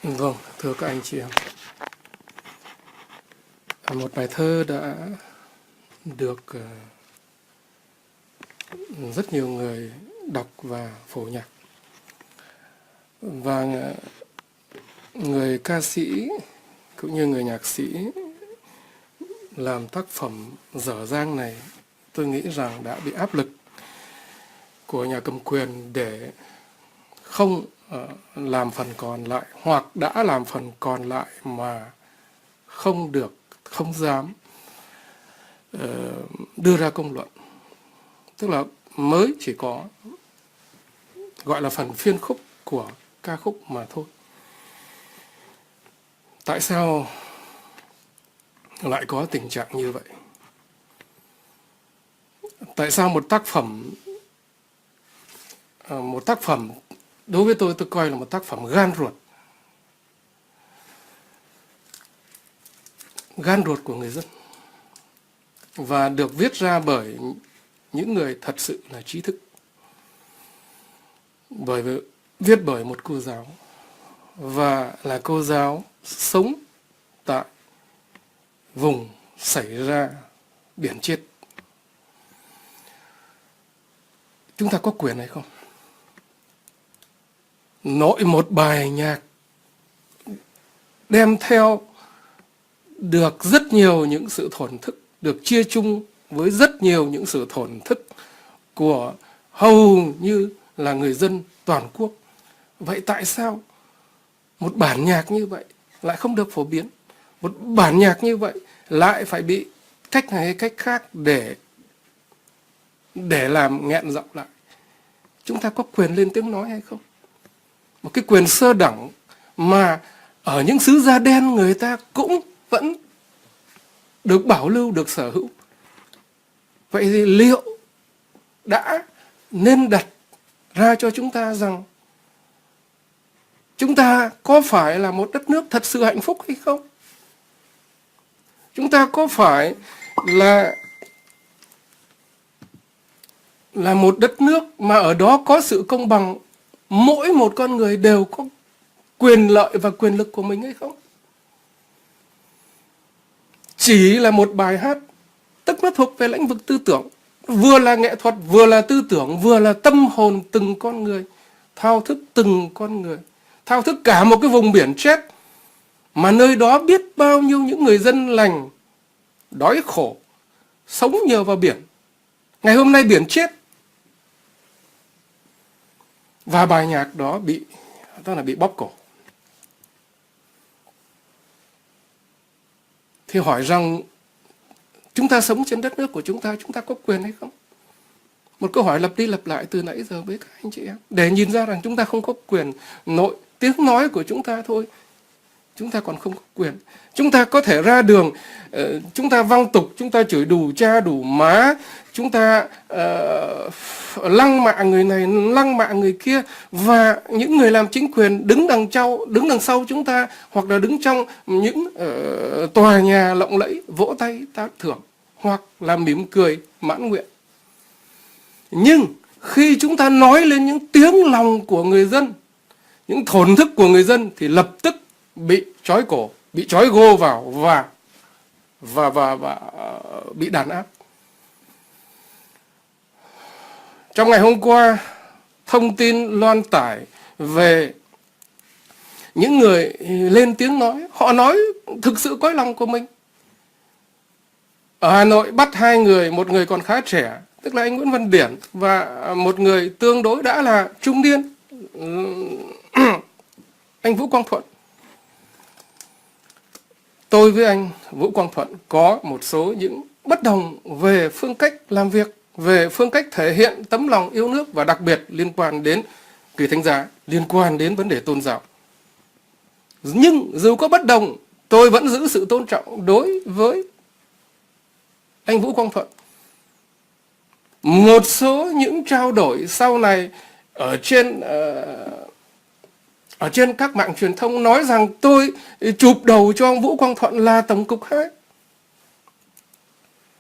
Vâng, thưa các anh chị em, một bài thơ đã được rất nhiều người đọc và phổ nhạc. Và người ca sĩ cũng như người nhạc sĩ làm tác phẩm dở dang này, tôi nghĩ rằng đã bị áp lực của nhà cầm quyền để không làm phần còn lại, hoặc đã làm phần còn lại mà không được, không dám đưa ra công luận. Tức là mới chỉ có gọi là phần phiên khúc của ca khúc mà thôi. Tại sao lại có tình trạng như vậy? Tại sao một tác phẩm đối với tôi coi là một tác phẩm gan ruột của người dân, và được viết ra bởi những người thật sự là trí thức, viết bởi một cô giáo, và là cô giáo sống tại vùng xảy ra biển chết. Chúng ta có quyền hay không? Nội một bài nhạc đem theo được rất nhiều những sự thổn thức, được chia chung với rất nhiều những sự thổn thức của hầu như là người dân toàn quốc. Vậy tại sao một bản nhạc như vậy lại không được phổ biến? Một bản nhạc như vậy lại phải bị cách này hay cách khác để làm nghẹn giọng lại? Chúng ta có quyền lên tiếng nói hay không? Một cái quyền sơ đẳng mà ở những xứ da đen người ta cũng vẫn được bảo lưu, được sở hữu. Vậy thì liệu đã nên đặt ra cho chúng ta rằng chúng ta có phải là một đất nước thật sự hạnh phúc hay không? Chúng ta có phải là một đất nước mà ở đó có sự công bằng, mỗi một con người đều có quyền lợi và quyền lực của mình hay không? Chỉ là một bài hát, tức nó thuộc về lĩnh vực tư tưởng, vừa là nghệ thuật, vừa là tư tưởng, vừa là tâm hồn từng con người, thao thức từng con người, thao thức cả một cái vùng biển chết, mà nơi đó biết bao nhiêu những người dân lành, đói khổ, sống nhờ vào biển. Ngày hôm nay biển chết. Và bài nhạc đó bị bóp cổ. Thì hỏi rằng chúng ta sống trên đất nước của chúng ta có quyền hay không? Một câu hỏi lặp đi lặp lại từ nãy giờ với các anh chị em, để nhìn ra rằng chúng ta không có quyền. Nội tiếng nói của chúng ta thôi, chúng ta còn không có quyền. Chúng ta có thể ra đường, chúng ta văng tục, chúng ta chửi đủ cha đủ má, chúng ta lăng mạ người này, lăng mạ người kia, và những người làm chính quyền đứng đằng sau chúng ta, hoặc là đứng trong những tòa nhà lộng lẫy vỗ tay tán thưởng, hoặc là mỉm cười mãn nguyện. Nhưng khi chúng ta nói lên những tiếng lòng của người dân, những thổn thức của người dân, thì lập tức bị trói cổ, bị trói gô vào và bị đàn áp. Trong ngày hôm qua, thông tin loan tải về những người lên tiếng nói, họ nói thực sự cõi lòng của mình. Ở Hà Nội bắt 2 người, một người còn khá trẻ, tức là anh Nguyễn Văn Điển, và một người tương đối đã là trung niên, anh Vũ Quang Thuận. Tôi với anh Vũ Quang Thuận có một số những bất đồng về phương cách làm việc, về phương cách thể hiện tấm lòng yêu nước, và đặc biệt liên quan đến Kỳ Thánh Giá, liên quan đến vấn đề tôn giáo. Nhưng dù có bất đồng, tôi vẫn giữ sự tôn trọng đối với anh Vũ Quang Thuận. Một số những trao đổi sau này ở trên các mạng truyền thông nói rằng tôi chụp đầu cho ông Vũ Quang Thuận là Tổng cục 2.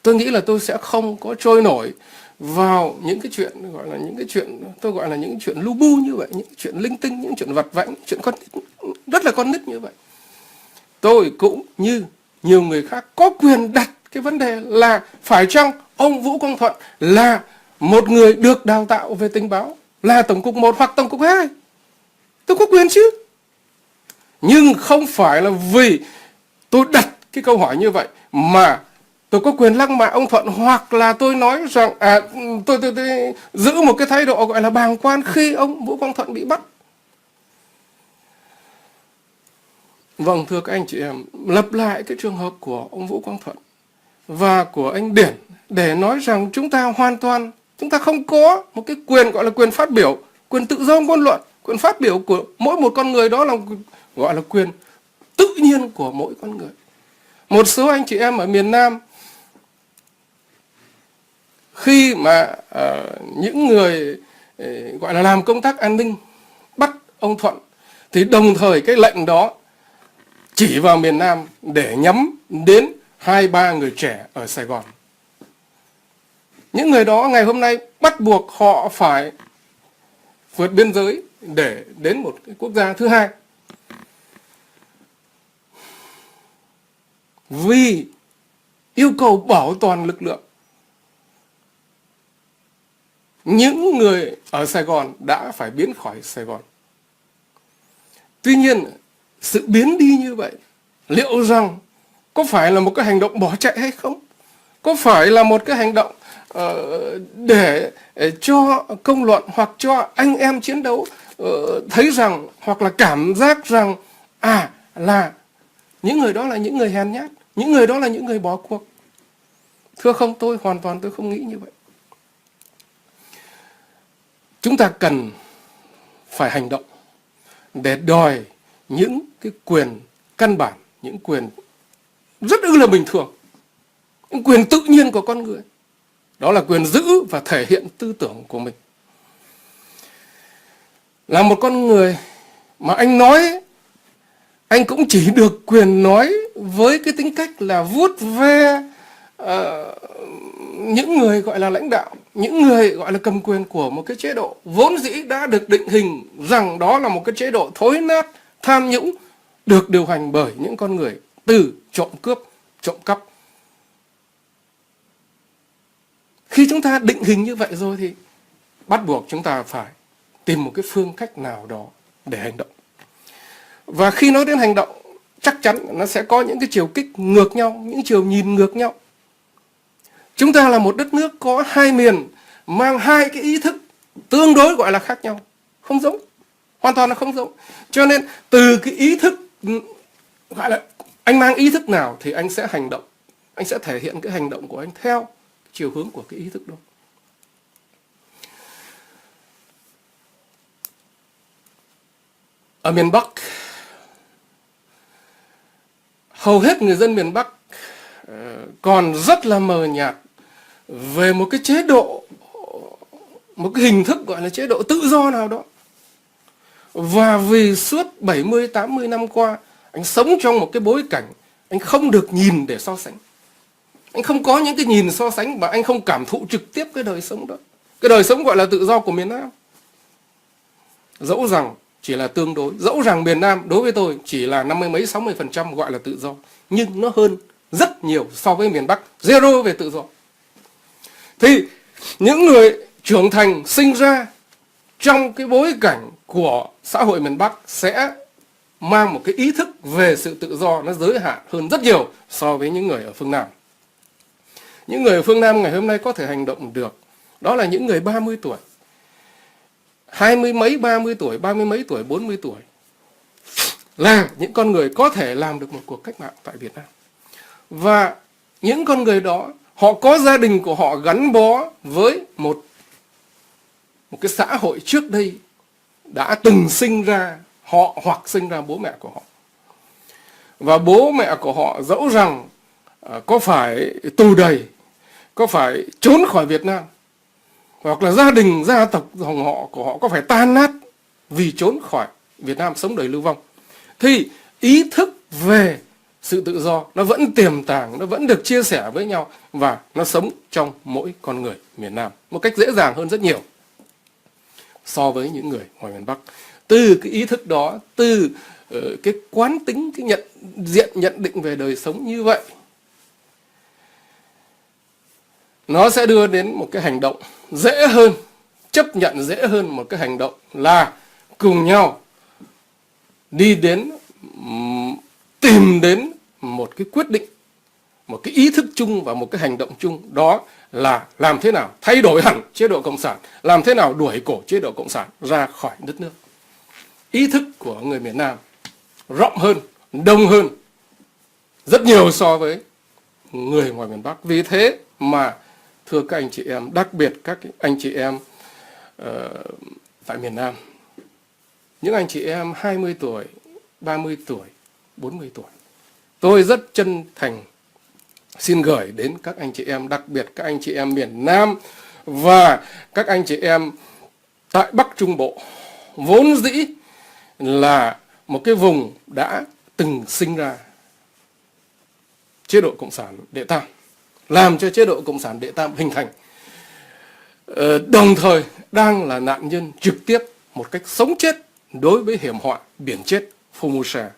Tôi nghĩ là tôi sẽ không có trôi nổi vào những cái chuyện tôi gọi là những chuyện lu bu như vậy, những chuyện linh tinh, những chuyện vặt vãnh, chuyện con rất rất là con nít như vậy. Tôi cũng như nhiều người khác có quyền đặt cái vấn đề là phải chăng ông Vũ Quang Thuận là một người được đào tạo về tình báo, là Tổng cục 1 hoặc Tổng cục 2. Tôi có quyền chứ. Nhưng không phải là vì tôi đặt cái câu hỏi như vậy mà tôi có quyền lăng mạ ông Thuận, hoặc là tôi nói rằng tôi giữ một cái thái độ gọi là bàng quan khi ông Vũ Quang Thuận bị bắt. Vâng, thưa các anh chị em, lặp lại cái trường hợp của ông Vũ Quang Thuận và của anh Điển để nói rằng chúng ta hoàn toàn, chúng ta không có một cái quyền gọi là quyền phát biểu, quyền tự do ngôn luận. Quyền phát biểu của mỗi một con người đó là gọi là quyền tự nhiên của mỗi con người. Một số anh chị em ở miền Nam, khi mà những người gọi là làm công tác an ninh bắt ông Thuận, thì đồng thời cái lệnh đó chỉ vào miền Nam để nhắm đến 2-3 người trẻ ở Sài Gòn. Những người đó ngày hôm nay bắt buộc họ phải vượt biên giới để đến một cái quốc gia thứ hai. Vì yêu cầu bảo toàn lực lượng, những người ở Sài Gòn đã phải biến khỏi Sài Gòn. Tuy nhiên, sự biến đi như vậy, liệu rằng có phải là một cái hành động bỏ chạy hay không? Có phải là một cái hành động để cho công luận hoặc cho anh em chiến đấu thấy rằng, hoặc là cảm giác rằng là những người đó là những người hèn nhát, những người đó là những người bỏ cuộc? Thưa không, tôi hoàn toàn tôi không nghĩ như vậy. Chúng ta cần phải hành động để đòi những cái quyền căn bản, những quyền rất là bình thường, những quyền tự nhiên của con người. Đó là quyền giữ và thể hiện tư tưởng của mình. Là một con người mà anh nói, anh cũng chỉ được quyền nói với cái tính cách là vuốt ve những người gọi là lãnh đạo, những người gọi là cầm quyền của một cái chế độ vốn dĩ đã được định hình rằng đó là một cái chế độ thối nát, tham nhũng, được điều hành bởi những con người từ trộm cướp, trộm cắp. Khi chúng ta định hình như vậy rồi thì bắt buộc chúng ta phải tìm một cái phương cách nào đó để hành động. Và khi nói đến hành động, chắc chắn nó sẽ có những cái chiều kích ngược nhau, những chiều nhìn ngược nhau. Chúng ta là một đất nước có hai miền, mang hai cái ý thức tương đối gọi là khác nhau, không giống, hoàn toàn là không giống. Cho nên từ cái ý thức gọi là anh mang ý thức nào thì anh sẽ hành động, anh sẽ thể hiện cái hành động của anh theo chiều hướng của cái ý thức đó. Ở miền Bắc, hầu hết người dân miền Bắc còn rất là mờ nhạt về một cái chế độ, một cái hình thức gọi là chế độ tự do nào đó. Và vì suốt 70-80 năm qua, anh sống trong một cái bối cảnh anh không được nhìn để so sánh. Anh không có những cái nhìn so sánh và anh không cảm thụ trực tiếp cái đời sống đó. Cái đời sống gọi là tự do của miền Nam. Dẫu rằng chỉ là tương đối, dẫu rằng miền Nam đối với tôi chỉ là 50 mấy 60% gọi là tự do, nhưng nó hơn rất nhiều so với miền Bắc zero về tự do. Thì những người trưởng thành sinh ra trong cái bối cảnh của xã hội miền Bắc sẽ mang một cái ý thức về sự tự do nó giới hạn hơn rất nhiều so với những người ở phương Nam. Những người ở phương Nam ngày hôm nay có thể hành động được, đó là những người 30 tuổi, 20 mấy 30 tuổi, 30 mấy tuổi, 40 tuổi, là những con người có thể làm được một cuộc cách mạng tại Việt Nam. Và những con người đó, họ có gia đình của họ gắn bó với một cái xã hội trước đây đã từng sinh ra họ hoặc sinh ra bố mẹ của họ. Và bố mẹ của họ dẫu rằng có phải tù đầy, có phải trốn khỏi Việt Nam, hoặc là gia đình, gia tộc dòng họ của họ có phải tan nát vì trốn khỏi Việt Nam sống đời lưu vong, thì ý thức về sự tự do nó vẫn tiềm tàng, nó vẫn được chia sẻ với nhau và nó sống trong mỗi con người miền Nam một cách dễ dàng hơn rất nhiều so với những người ngoài miền Bắc. Từ cái ý thức đó, từ cái quán tính, cái nhận định về đời sống như vậy, nó sẽ đưa đến một cái hành động dễ hơn, chấp nhận dễ hơn một cái hành động là cùng nhau đi đến, tìm đến một cái quyết định, một cái ý thức chung và một cái hành động chung, đó là làm thế nào thay đổi hẳn chế độ Cộng sản, làm thế nào đuổi cổ chế độ Cộng sản ra khỏi đất nước. Ý thức của người miền Nam rộng hơn, đông hơn rất nhiều so với người ngoài miền Bắc. Vì thế mà thưa các anh chị em, đặc biệt các anh chị em tại miền Nam, những anh chị em 20 tuổi, 30 tuổi, 40 tuổi, tôi rất chân thành xin gửi đến các anh chị em, đặc biệt các anh chị em miền Nam và các anh chị em tại Bắc Trung Bộ, vốn dĩ là một cái vùng đã từng sinh ra chế độ Cộng sản Đệ Tam, làm cho chế độ Cộng sản Đệ Tam hình thành, đồng thời đang là nạn nhân trực tiếp một cách sống chết đối với hiểm họa biển chết Formosa.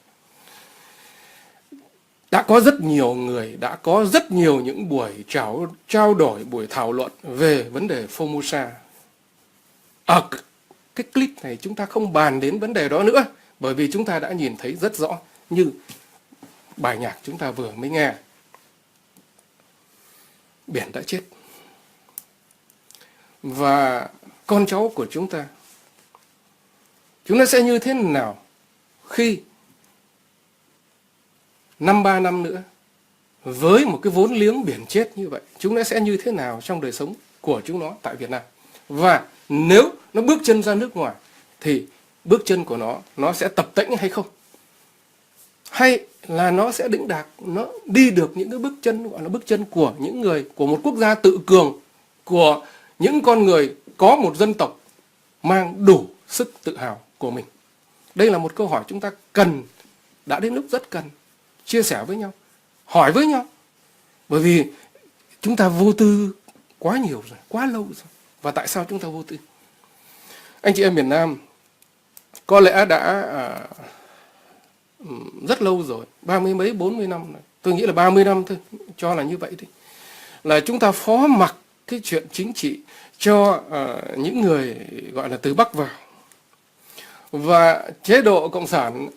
Đã có rất nhiều người, đã có rất nhiều những buổi trao đổi, buổi thảo luận về vấn đề Formosa. Ở cái clip này chúng ta không bàn đến vấn đề đó nữa, bởi vì chúng ta đã nhìn thấy rất rõ như bài nhạc chúng ta vừa mới nghe. Biển đã chết. Và con cháu của chúng ta sẽ như thế nào khi 5-3 năm nữa, với một cái vốn liếng biển chết như vậy, chúng nó sẽ như thế nào trong đời sống của chúng nó tại Việt Nam. Và nếu nó bước chân ra nước ngoài thì bước chân của nó sẽ tập tễnh hay không? Hay là nó sẽ đĩnh đạc, nó đi được những cái bước chân gọi là bước chân của những người, của một quốc gia tự cường, của những con người có một dân tộc mang đủ sức tự hào của mình. Đây là một câu hỏi chúng ta cần, đã đến lúc rất cần chia sẻ với nhau, hỏi với nhau. Bởi vì chúng ta vô tư quá nhiều rồi, quá lâu rồi. Và tại sao chúng ta vô tư? Anh chị em miền Nam có lẽ đã rất lâu rồi, 30 mấy 40 năm rồi. Tôi nghĩ là 30 năm thôi, cho là như vậy đi. Là chúng ta phó mặc cái chuyện chính trị cho những người gọi là từ Bắc vào. Và chế độ Cộng sản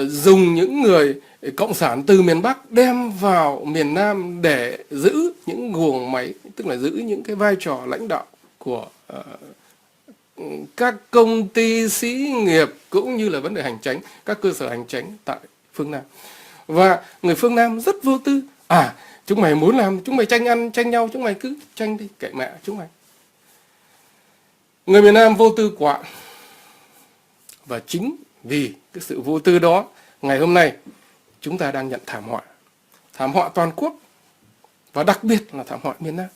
dùng những người Cộng sản từ miền Bắc đem vào miền Nam để giữ những guồng máy, tức là giữ những cái vai trò lãnh đạo của các công ty xí nghiệp cũng như là vấn đề hành chánh, các cơ sở hành chánh tại phương Nam. Và người phương Nam rất vô tư. Chúng mày muốn làm, chúng mày tranh ăn, tranh nhau, chúng mày cứ tranh đi, kệ mẹ chúng mày. Người miền Nam vô tư quá. Và chính vì cái sự vô tư đó, ngày hôm nay chúng ta đang nhận thảm họa toàn quốc, và đặc biệt là thảm họa miền Nam.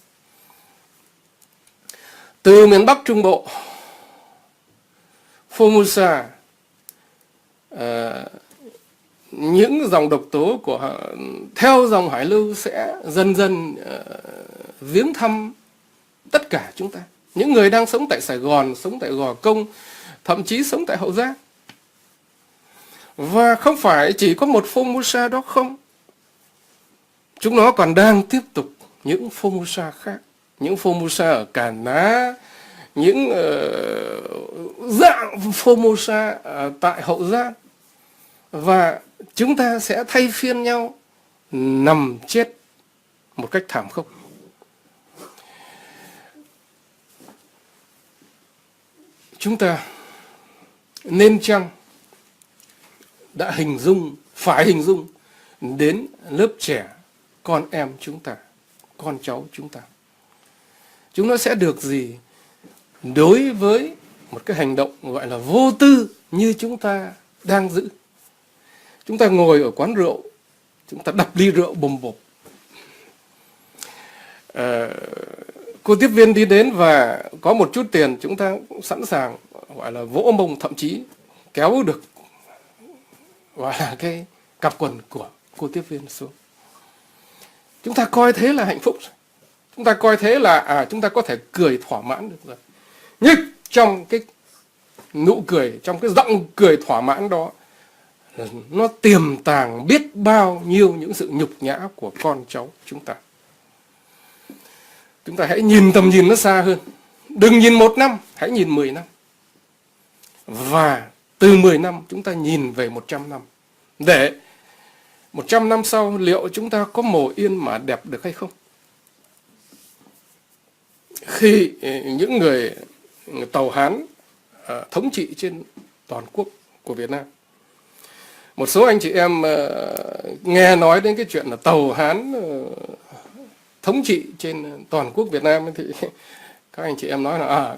Từ miền Bắc Trung Bộ, Formosa, những dòng độc tố của theo dòng Hải Lưu sẽ dần dần viếng thăm tất cả chúng ta. Những người đang sống tại Sài Gòn, sống tại Gò Công, thậm chí sống tại Hậu Giang. Và không phải chỉ có một Formosa đó không. Chúng nó còn đang tiếp tục những Formosa khác. Những Formosa ở Cà Ná, những dạng Formosa tại Hậu Giang. Và chúng ta sẽ thay phiên nhau nằm chết một cách thảm khốc. Chúng ta nên chăng đã phải hình dung đến lớp trẻ, con em chúng ta, con cháu chúng ta. Chúng nó sẽ được gì đối với một cái hành động gọi là vô tư như chúng ta đang giữ. Chúng ta ngồi ở quán rượu, chúng ta đập ly rượu bồm bộp. Cô tiếp viên đi đến và có một chút tiền, chúng ta cũng sẵn sàng gọi là vỗ mông, thậm chí kéo được gọi là cái cặp quần của cô tiếp viên xuống. Chúng ta coi thế là hạnh phúc. Chúng ta coi thế là chúng ta có thể cười thỏa mãn được rồi. Nhưng trong cái nụ cười, trong cái giọng cười thỏa mãn đó nó tiềm tàng biết bao nhiêu những sự nhục nhã của con cháu chúng ta. Chúng ta hãy nhìn tầm nhìn nó xa hơn. Đừng nhìn 1 năm, hãy nhìn 10 năm. Và từ 10 năm chúng ta nhìn về 100 năm. Để 100 năm sau liệu chúng ta có mồ yên mà đẹp được hay không? Khi những người Tàu Hán thống trị trên toàn quốc của Việt Nam, một số anh chị em nghe nói đến cái chuyện là Tàu Hán thống trị trên toàn quốc Việt Nam thì các anh chị em nói là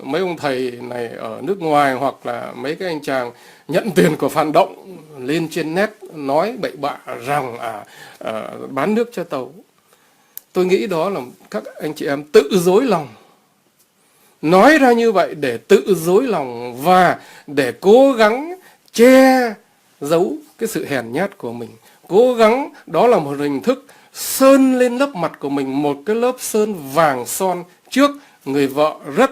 mấy ông thầy này ở nước ngoài hoặc là mấy cái anh chàng nhận tiền của phản động lên trên net nói bậy bạ rằng bán nước cho Tàu. Tôi nghĩ đó là các anh chị em tự dối lòng. Nói ra như vậy để tự dối lòng và để cố gắng che giấu cái sự hèn nhát của mình. Cố gắng, đó là một hình thức sơn lên lớp mặt của mình một cái lớp sơn vàng son trước người vợ rất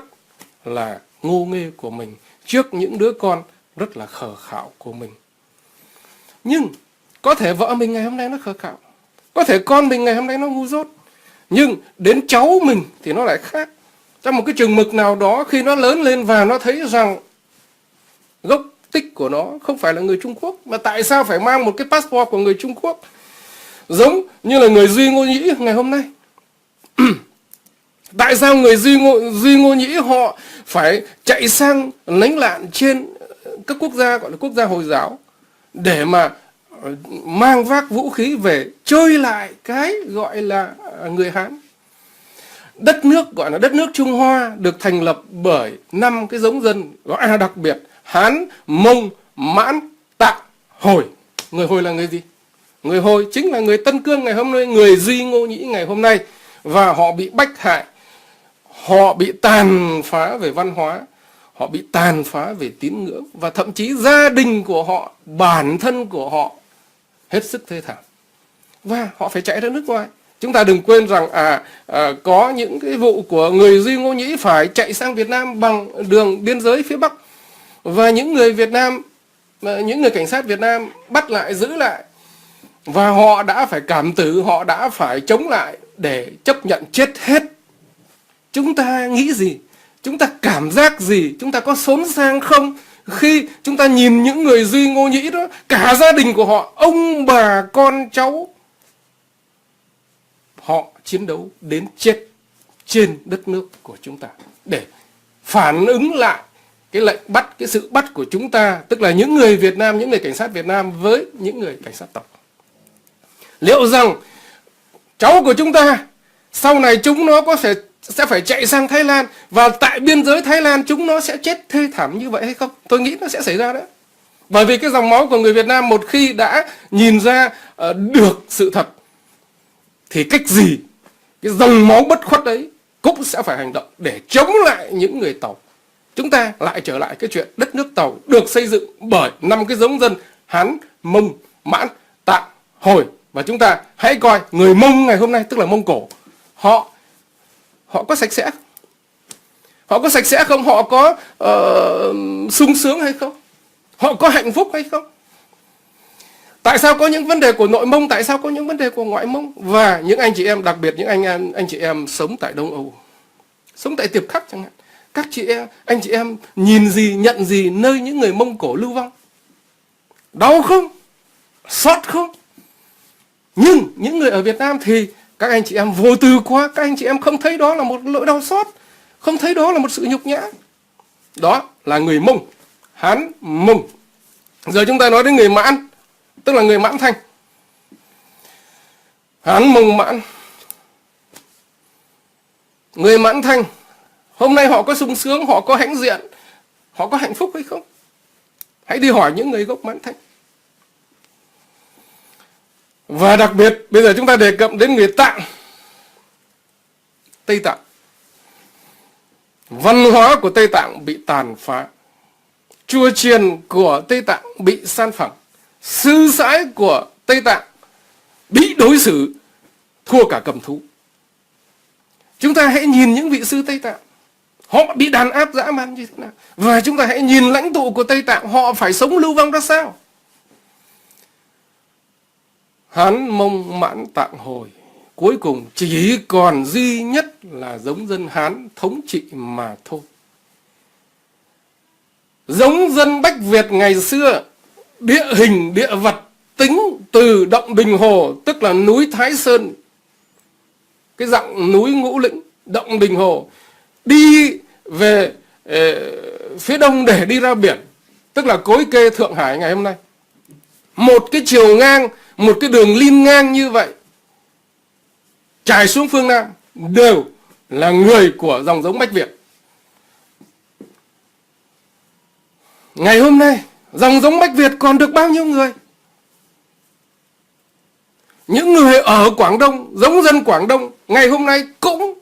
là ngô nghê của mình, trước những đứa con rất là khờ khạo của mình. Nhưng có thể vợ mình ngày hôm nay nó khờ khạo, có thể con mình ngày hôm nay nó ngu dốt, nhưng đến cháu mình thì nó lại khác. Trong một cái chừng mực nào đó, khi nó lớn lên và nó thấy rằng gốc tích của nó không phải là người Trung Quốc, mà tại sao phải mang một cái passport của người Trung Quốc? Giống như là người Duy Ngô Nhĩ ngày hôm nay. Tại sao người Duy Ngô Nhĩ họ phải chạy sang lánh lạn trên các quốc gia gọi là quốc gia Hồi giáo để mà mang vác vũ khí về chơi lại cái gọi là người Hán? Đất nước gọi là đất nước Trung Hoa được thành lập bởi 5 cái giống dân gọi là đặc biệt: Hán, Mông, Mãn, Tạng, Hồi. Người Hồi là người gì? Người Hồi chính là người Tân Cương ngày hôm nay, người Duy Ngô Nhĩ ngày hôm nay. Và họ bị bách hại, họ bị tàn phá về văn hóa, họ bị tàn phá về tín ngưỡng, và thậm chí gia đình của họ, bản thân của họ hết sức thê thảm. Và họ phải chạy ra nước ngoài. Chúng ta đừng quên rằng có những cái vụ của người Duy Ngô Nhĩ phải chạy sang Việt Nam bằng đường biên giới phía Bắc. Và những người Việt Nam, những người cảnh sát Việt Nam bắt lại, giữ lại. Và họ đã phải cảm tử, họ đã phải chống lại để chấp nhận chết hết. Chúng ta nghĩ gì? Chúng ta cảm giác gì? Chúng ta có xốn sang không? Khi chúng ta nhìn những người Duy Ngô Nhĩ đó, cả gia đình của họ, ông bà con cháu, họ chiến đấu đến chết trên đất nước của chúng ta để phản ứng lại cái lệnh bắt, cái sự bắt của chúng ta, tức là những người Việt Nam, những người cảnh sát Việt Nam với những người cảnh sát Tàu. Liệu rằng cháu của chúng ta sau này chúng nó sẽ phải chạy sang Thái Lan, và tại biên giới Thái Lan chúng nó sẽ chết thê thảm như vậy hay không? Tôi nghĩ nó sẽ xảy ra đấy. Bởi vì cái dòng máu của người Việt Nam một khi đã nhìn ra được sự thật thì cách gì cái dòng máu bất khuất ấy cũng sẽ phải hành động để chống lại những người Tàu. Chúng ta lại trở lại cái chuyện đất nước Tàu được xây dựng bởi 5 cái giống dân Hán, Mông, Mãn, Tạng, Hồi. Và chúng ta hãy coi người Mông ngày hôm nay, tức là Mông Cổ, họ có sạch sẽ? Họ có sạch sẽ không? Họ có sung sướng hay không? Họ có hạnh phúc hay không? Tại sao có những vấn đề của nội Mông? Tại sao có những vấn đề của ngoại Mông? Và những anh chị em, đặc biệt những anh chị em sống tại Đông Âu, sống tại Tiệp Khắc chẳng hạn, các anh chị em nhìn gì, nhận gì nơi những người Mông Cổ lưu vong? Đau không? Xót không? Nhưng những người ở Việt Nam thì các anh chị em vô tư quá, các anh chị em không thấy đó là một nỗi đau xót, không thấy đó là một sự nhục nhã. Đó là người Mông, Hán, Mông. Giờ chúng ta nói đến người Mãn, tức là người Mãn Thanh. Hán, Mông, Mãn. Người Mãn Thanh, hôm nay họ có sung sướng, họ có hãnh diện, họ có hạnh phúc hay không? Hãy đi hỏi những người gốc Mãn Thanh. Và đặc biệt, bây giờ chúng ta đề cập đến người Tạng, Tây Tạng. Văn hóa của Tây Tạng bị tàn phá, chùa chiền của Tây Tạng bị san phẳng, sư sãi của Tây Tạng bị đối xử thua cả cầm thú. Chúng ta hãy nhìn những vị sư Tây Tạng, Họ bị đàn áp dã man như thế nào. Và chúng ta hãy nhìn lãnh tụ của Tây Tạng, họ phải sống lưu vong ra sao. Hán Mông Mãn Tạng Hồi cuối cùng chỉ còn duy nhất là giống dân Hán thống trị mà thôi. Giống dân Bách Việt ngày xưa, địa hình địa vật tính từ động Đình Hồ, tức là núi Thái Sơn, cái dặng núi Ngũ Lĩnh, động Đình Hồ, đi về phía đông để đi ra biển, tức là Cối Kê Thượng Hải ngày hôm nay. Một cái chiều ngang, một cái đường liên ngang như vậy trải xuống phương Nam đều là người của dòng giống Bách Việt. Ngày hôm nay dòng giống Bách Việt còn được bao nhiêu người? Những người ở Quảng Đông, giống dân Quảng Đông ngày hôm nay cũng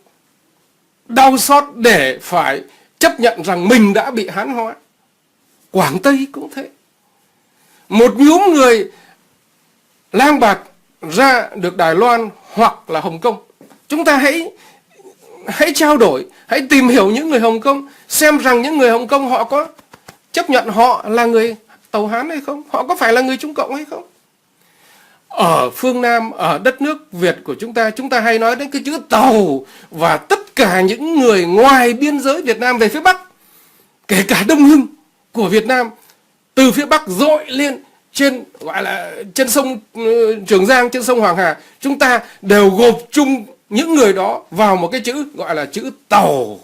đau xót để phải chấp nhận rằng mình đã bị Hán hóa. Quảng Tây cũng thế. Một nhóm người lang bạt ra được Đài Loan hoặc là Hồng Kông. Chúng ta hãy trao đổi, hãy tìm hiểu những người Hồng Kông, xem rằng những người Hồng Kông họ có chấp nhận họ là người Tàu Hán hay không? Họ có phải là người Trung Cộng hay không? Ở phương Nam, ở đất nước Việt của chúng ta hay nói đến cái chữ Tàu, và tất cả những người ngoài biên giới Việt Nam về phía Bắc, kể cả Đông Hưng của Việt Nam, từ phía Bắc dội lên trên gọi là trên sông Trường Giang, trên sông Hoàng Hà, chúng ta đều gộp chung những người đó vào một cái chữ gọi là chữ Tàu.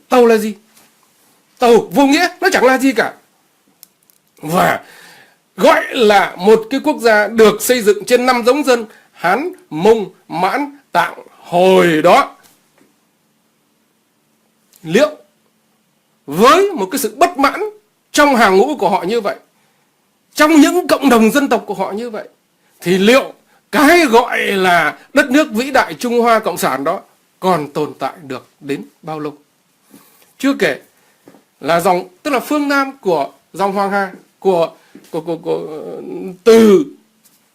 Tàu là gì? Tàu vô nghĩa, nó chẳng là gì cả. Và gọi là một cái quốc gia được xây dựng trên 5 giống dân Hán, Mông, Mãn, Tạng, Hồi đó. Liệu với một cái sự bất mãn trong hàng ngũ của họ như vậy, trong những cộng đồng dân tộc của họ như vậy, thì liệu cái gọi là đất nước vĩ đại Trung Hoa Cộng sản đó còn tồn tại được đến bao lâu? Chưa kể là dòng, tức là phương Nam của dòng Hoàng Hà,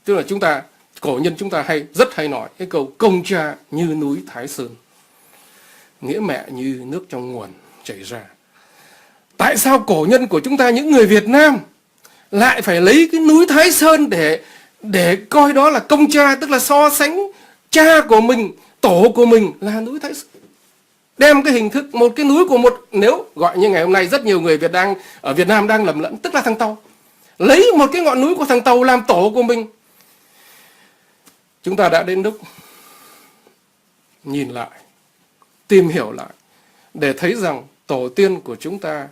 tức là chúng ta, cổ nhân chúng ta rất hay nói cái câu công cha như núi Thái Sơn, nghĩa mẹ như nước trong nguồn chảy ra. Tại sao cổ nhân của chúng ta, những người Việt Nam, lại phải lấy cái núi Thái Sơn để coi đó là công cha, tức là so sánh cha của mình, tổ của mình là núi Thái Sơn? Đem cái hình thức một cái núi của nếu gọi như ngày hôm nay rất nhiều người ở Việt Nam đang lầm lẫn, tức là thằng Tàu. Lấy một cái ngọn núi của thằng Tàu làm tổ của mình. Chúng ta đã đến lúc nhìn lại, tìm hiểu lại, để thấy rằng tổ tiên của chúng ta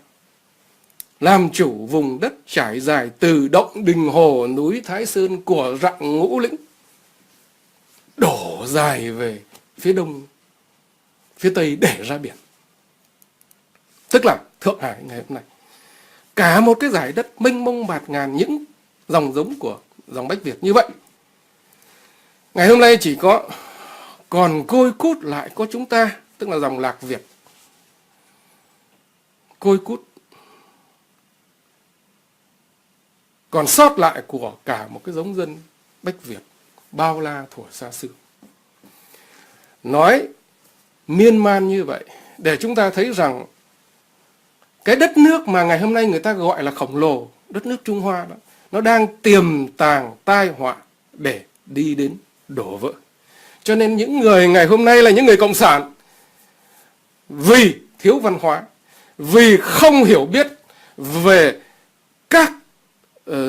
làm chủ vùng đất trải dài từ động Đình Hồ, núi Thái Sơn của rặng Ngũ Lĩnh, đổ dài về phía đông, phía tây để ra biển, tức là Thượng Hải ngày hôm nay. Cả một cái giải đất mênh mông bạt ngàn những dòng giống của dòng Bách Việt như vậy, ngày hôm nay chỉ có còn côi cút lại có chúng ta, tức là dòng Lạc Việt, côi cút còn sót lại của cả một cái giống dân Bách Việt bao la thuở xa xưa. Nói miên man như vậy để chúng ta thấy rằng cái đất nước mà ngày hôm nay người ta gọi là khổng lồ, đất nước Trung Hoa đó, nó đang tiềm tàng tai họa để đi đến đổ vỡ. Cho nên những người ngày hôm nay là những người cộng sản, vì thiếu văn hóa, vì không hiểu biết về các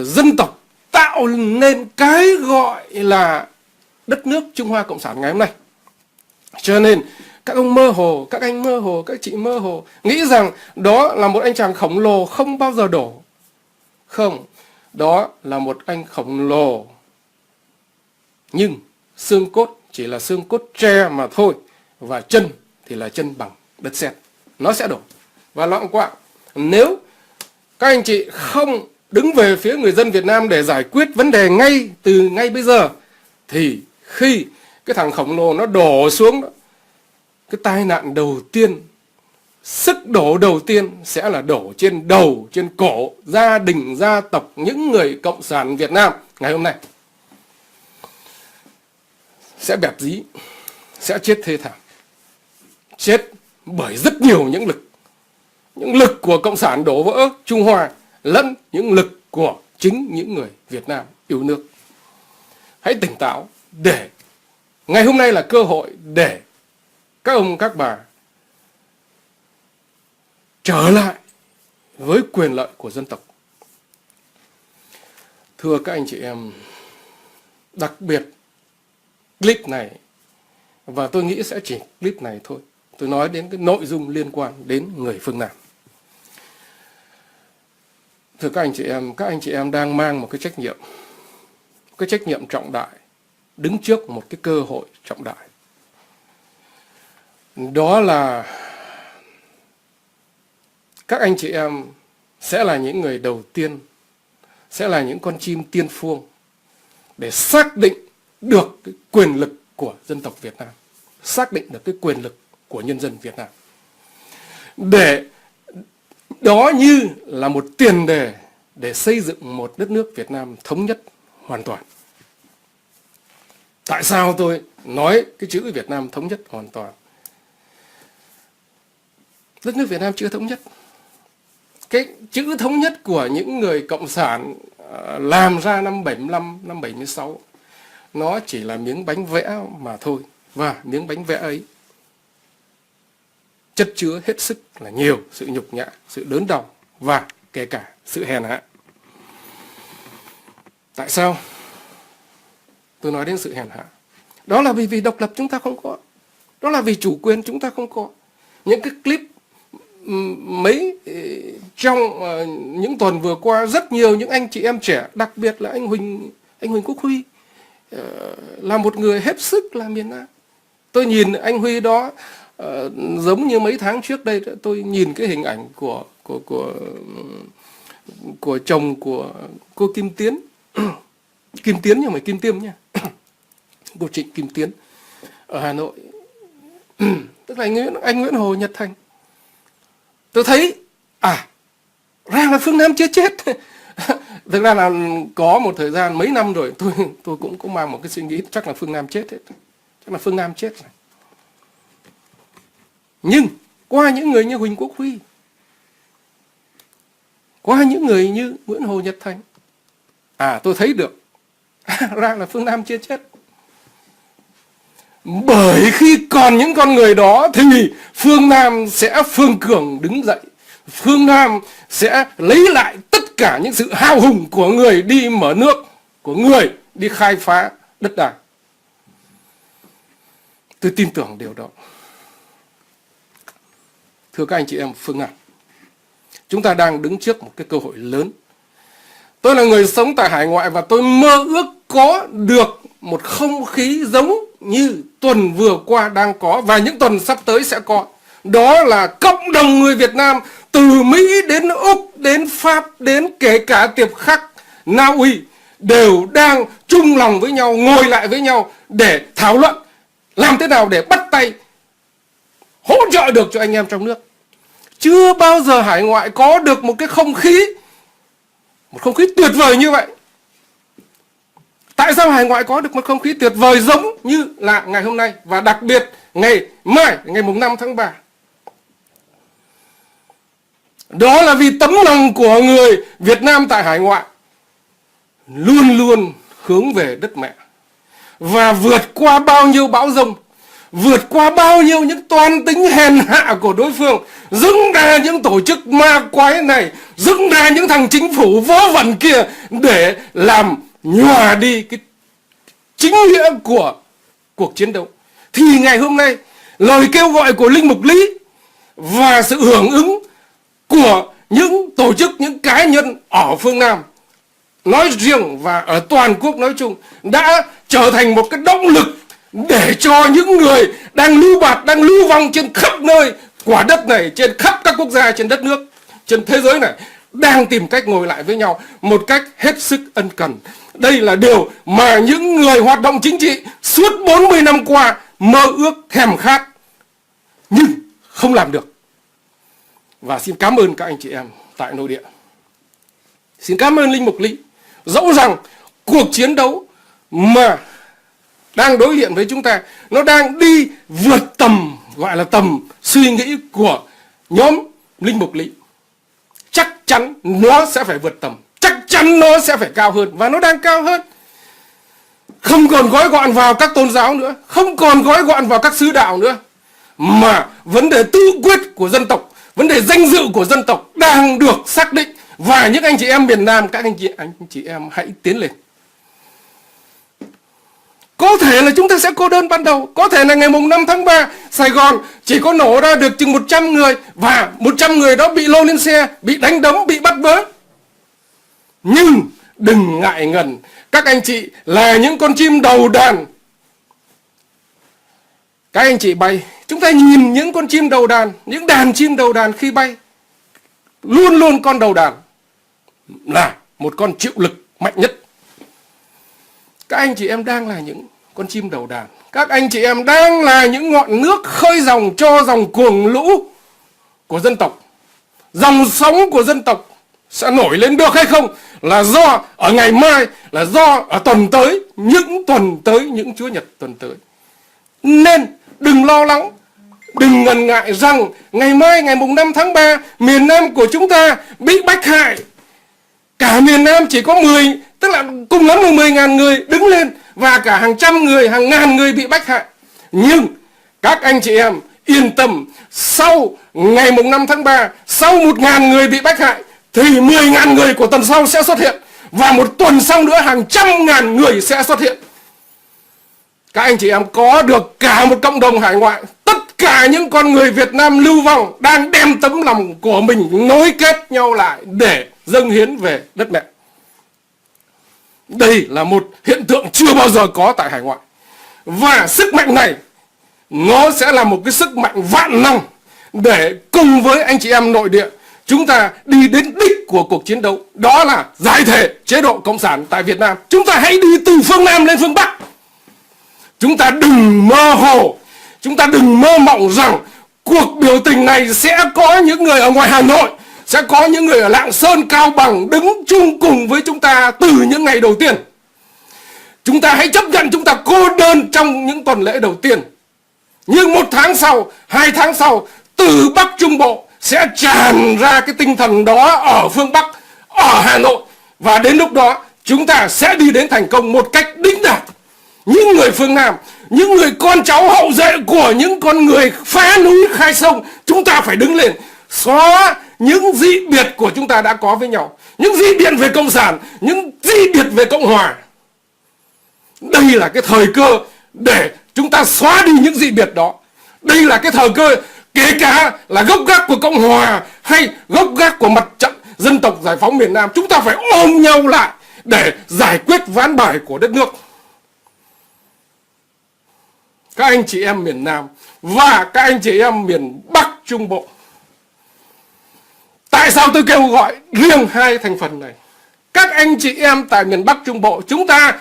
dân tộc tạo nên cái gọi là đất nước Trung Hoa Cộng sản ngày hôm nay. Cho nên các ông mơ hồ, các anh mơ hồ, các chị mơ hồ nghĩ rằng đó là một anh chàng khổng lồ không bao giờ đổ. Không, đó là một anh khổng lồ, nhưng xương cốt chỉ là xương cốt tre mà thôi, và chân thì là chân bằng đất sét. Nó sẽ đổ. Và loạn quạng, nếu các anh chị không đứng về phía người dân Việt Nam để giải quyết vấn đề ngay bây giờ, thì khi cái thằng khổng lồ nó đổ xuống đó, cái tai nạn đầu tiên, sức đổ đầu tiên sẽ là đổ trên đầu, trên cổ gia đình, gia tộc những người cộng sản Việt Nam ngày hôm nay. Sẽ bẹp dí, sẽ chết thê thảm, chết bởi rất nhiều những lực của Cộng sản đổ vỡ Trung Hoa lẫn những lực của chính những người Việt Nam yêu nước. Hãy tỉnh táo, để ngày hôm nay là cơ hội để các ông các bà trở lại với quyền lợi của dân tộc. Thưa các anh chị em, đặc biệt clip này, và tôi nghĩ sẽ chỉ clip này thôi, tôi nói đến cái nội dung liên quan đến người phương Nam. Thưa các anh chị em đang mang một cái trách nhiệm trọng đại, đứng trước một cái cơ hội trọng đại. Đó là các anh chị em sẽ là những người đầu tiên, sẽ là những con chim tiên phong để xác định được cái quyền lực của dân tộc Việt Nam, xác định được cái quyền lực của nhân dân Việt Nam. Để đó như là một tiền đề để xây dựng một đất nước Việt Nam thống nhất hoàn toàn. Tại sao tôi nói cái chữ Việt Nam thống nhất hoàn toàn? Đất nước Việt Nam chưa thống nhất. Cái chữ thống nhất của những người Cộng sản làm ra năm 75, năm 76, nó chỉ là miếng bánh vẽ mà thôi. Và miếng bánh vẽ ấy chất chứa hết sức là nhiều sự nhục nhã, sự đớn đau và kể cả sự hèn hạ. Tại sao tôi nói đến sự hèn hạ? Đó là vì độc lập chúng ta không có. Đó là vì chủ quyền chúng ta không có. Những cái clip trong những tuần vừa qua, rất nhiều những anh chị em trẻ, đặc biệt là anh Huỳnh Quốc Huy, là một người hết sức là miền Nam. Tôi nhìn anh Huy đó giống như mấy tháng trước đây, tôi nhìn cái hình ảnh của chồng của cô Kim Tiến, Kim Tiến nhưng mà Kim Tiêm nha, cô Trịnh Kim Tiến ở Hà Nội, tức là anh Nguyễn Hồ Nhật Thành. Tôi thấy ra là phương Nam chưa chết. Thực ra là có một thời gian mấy năm rồi tôi cũng có mang một cái suy nghĩ chắc là phương Nam chết hết, chắc là phương Nam chết rồi. Nhưng qua những người như Huỳnh Quốc Huy, qua những người như Nguyễn Hồ Nhật Thành, tôi thấy được ra là phương Nam chưa chết. Bởi khi còn những con người đó thì phương Nam sẽ phương cường đứng dậy. Phương Nam sẽ lấy lại tất cả những sự hào hùng của người đi mở nước, của người đi khai phá đất đai. Tôi tin tưởng điều đó. Thưa các anh chị em phương Nam, chúng ta đang đứng trước một cái cơ hội lớn. Tôi là người sống tại hải ngoại và tôi mơ ước có được một không khí giống như tuần vừa qua đang có và những tuần sắp tới sẽ có. Đó là cộng đồng người Việt Nam từ Mỹ đến Úc, đến Pháp, đến kể cả Tiệp Khắc, Na Uy đều đang chung lòng với nhau, ngồi lại với nhau để thảo luận làm thế nào để bắt tay hỗ trợ được cho anh em trong nước. Chưa bao giờ hải ngoại có được một cái không khí tuyệt vời như vậy. Tại sao hải ngoại có được một không khí tuyệt vời giống như là ngày hôm nay và đặc biệt ngày mai, ngày mùng 5 tháng 3? Đó là vì tấm lòng của người Việt Nam tại hải ngoại luôn luôn hướng về đất mẹ và vượt qua bao nhiêu bão giông, vượt qua bao nhiêu những toan tính hèn hạ của đối phương, dưng ra những tổ chức ma quái này, dưng ra những thằng chính phủ vớ vẩn kia để làm nhòa đi cái chính nghĩa của cuộc chiến đấu. Thì ngày hôm nay lời kêu gọi của Linh Mục Lý và sự hưởng ứng của những tổ chức, những cá nhân ở phương Nam nói riêng và ở toàn quốc nói chung đã trở thành một cái động lực để cho những người đang lưu bạt, đang lưu vong trên khắp nơi quả đất này, trên khắp các quốc gia trên đất nước, trên thế giới này, đang tìm cách ngồi lại với nhau một cách hết sức ân cần. Đây là điều mà những người hoạt động chính trị suốt 40 năm qua mơ ước thèm khát nhưng không làm được. Và xin cảm ơn các anh chị em tại nội địa. Xin cảm ơn Linh Mục Lý. Dẫu rằng cuộc chiến đấu mà đang đối diện với chúng ta nó đang đi vượt tầm gọi là tầm suy nghĩ của nhóm linh mục Lý, chắc chắn nó sẽ phải vượt tầm, chắc chắn nó sẽ phải cao hơn, và nó đang cao hơn. Không còn gói gọn vào các tôn giáo nữa, không còn gói gọn vào các sứ đạo nữa, mà vấn đề tự quyết của dân tộc, vấn đề danh dự của dân tộc đang được xác định. Và những anh chị em miền Nam, các anh chị em hãy tiến lên. Có thể là chúng ta sẽ cô đơn ban đầu, có thể là ngày mùng 5 tháng 3 Sài Gòn chỉ có nổ ra được chừng 100 người, và 100 người đó bị lôi lên xe, bị đánh đấm, bị bắt bớ. Nhưng đừng ngại ngần, các anh chị là những con chim đầu đàn. Các anh chị bay, chúng ta nhìn những con chim đầu đàn, những đàn chim đầu đàn khi bay, luôn luôn con đầu đàn là một con chịu lực mạnh nhất. Các anh chị em đang là những con chim đầu đàn. Các anh chị em đang là những ngọn nước khơi dòng cho dòng cuồng lũ của dân tộc. Dòng sóng của dân tộc sẽ nổi lên được hay không là do ở ngày mai, là do ở tuần tới, những Chúa Nhật tuần tới. Nên đừng lo lắng, đừng ngần ngại rằng ngày mai, ngày mùng 5 tháng 3, miền Nam của chúng ta bị bách hại. Cả miền Nam chỉ có 10, tức là cùng lắm là 10.000 người đứng lên, và cả hàng trăm người, hàng ngàn người bị bách hại. Nhưng các anh chị em yên tâm, sau ngày mùng 5 tháng 3, sau 1.000 người bị bách hại, thì 10.000 người của tuần sau sẽ xuất hiện. Và một tuần sau nữa hàng trăm ngàn người sẽ xuất hiện. Các anh chị em có được cả một cộng đồng hải ngoại, tất cả những con người Việt Nam lưu vong đang đem tấm lòng của mình nối kết nhau lại để dâng hiến về đất mẹ. Đây là một hiện tượng chưa bao giờ có tại hải ngoại. Và sức mạnh này nó sẽ là một cái sức mạnh vạn năng để cùng với anh chị em nội địa chúng ta đi đến đích của cuộc chiến đấu. Đó là giải thể chế độ Cộng sản tại Việt Nam. Chúng ta hãy đi từ phương Nam lên phương Bắc. Chúng ta đừng mơ hồ, chúng ta đừng mơ mộng rằng cuộc biểu tình này sẽ có những người ở ngoài Hà Nội, sẽ có những người ở Lạng Sơn, Cao Bằng đứng chung cùng với chúng ta từ những ngày đầu tiên. Chúng ta hãy chấp nhận chúng ta cô đơn trong những tuần lễ đầu tiên. Nhưng 1 tháng sau, 2 tháng sau, từ Bắc Trung Bộ sẽ tràn ra cái tinh thần đó ở phương Bắc, ở Hà Nội. Và đến lúc đó chúng ta sẽ đi đến thành công một cách đĩnh đạc. Những người phương Nam, những người con cháu hậu duệ của những con người phá núi khai sông, chúng ta phải đứng lên xóa những dị biệt của chúng ta đã có với nhau, những dị biệt về Cộng sản, những dị biệt về Cộng Hòa. Đây là cái thời cơ để chúng ta xóa đi những dị biệt đó. Đây là cái thời cơ, kể cả là gốc gác của Cộng Hòa hay gốc gác của mặt trận dân tộc giải phóng miền Nam, chúng ta phải ôm nhau lại để giải quyết ván bài của đất nước. Các anh chị em miền Nam và các anh chị em miền Bắc Trung Bộ, tại sao tôi kêu gọi riêng hai thành phần này? Các anh chị em tại miền Bắc Trung Bộ, chúng ta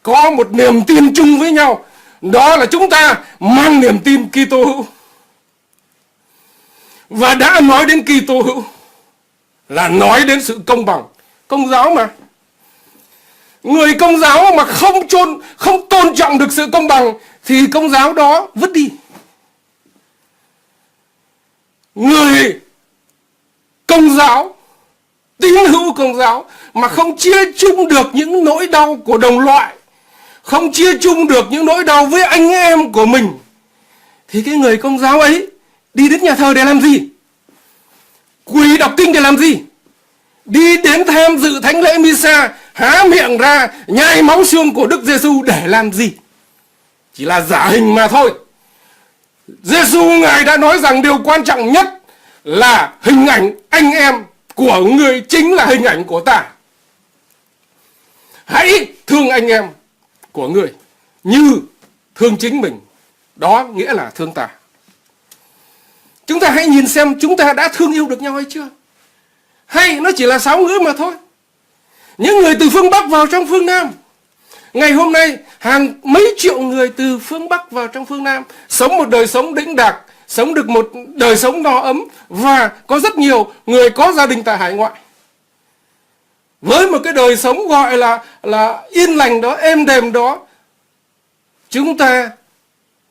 có một niềm tin chung với nhau. Đó là chúng ta mang niềm tin Kitô hữu. Và đã nói đến Kitô hữu là nói đến sự công bằng. Công giáo mà. Người công giáo mà không tôn trọng được sự công bằng thì công giáo đó vứt đi. Người công giáo, tín hữu công giáo mà không chia chung được những nỗi đau của đồng loại, không chia chung được những nỗi đau với anh em của mình, thì cái người công giáo ấy đi đến nhà thờ để làm gì? Quỳ đọc kinh để làm gì? Đi đến tham dự thánh lễ Misa, há miệng ra nhai máu xương của Đức Giêsu để làm gì? Chỉ là giả hình mà thôi. Giêsu Ngài đã nói rằng điều quan trọng nhất là hình ảnh anh em của người chính là hình ảnh của ta. Hãy thương anh em của người như thương chính mình. Đó nghĩa là thương ta. Chúng ta hãy nhìn xem chúng ta đã thương yêu được nhau hay chưa? Hay nó chỉ là sáo ngữ mà thôi? Những người từ phương Bắc vào trong phương Nam, ngày hôm nay hàng mấy triệu người từ phương Bắc vào trong phương Nam sống một đời sống đĩnh đạc, sống được một đời sống no ấm, và có rất nhiều người có gia đình tại hải ngoại. Với một cái đời sống gọi là yên lành đó, êm đềm đó, chúng ta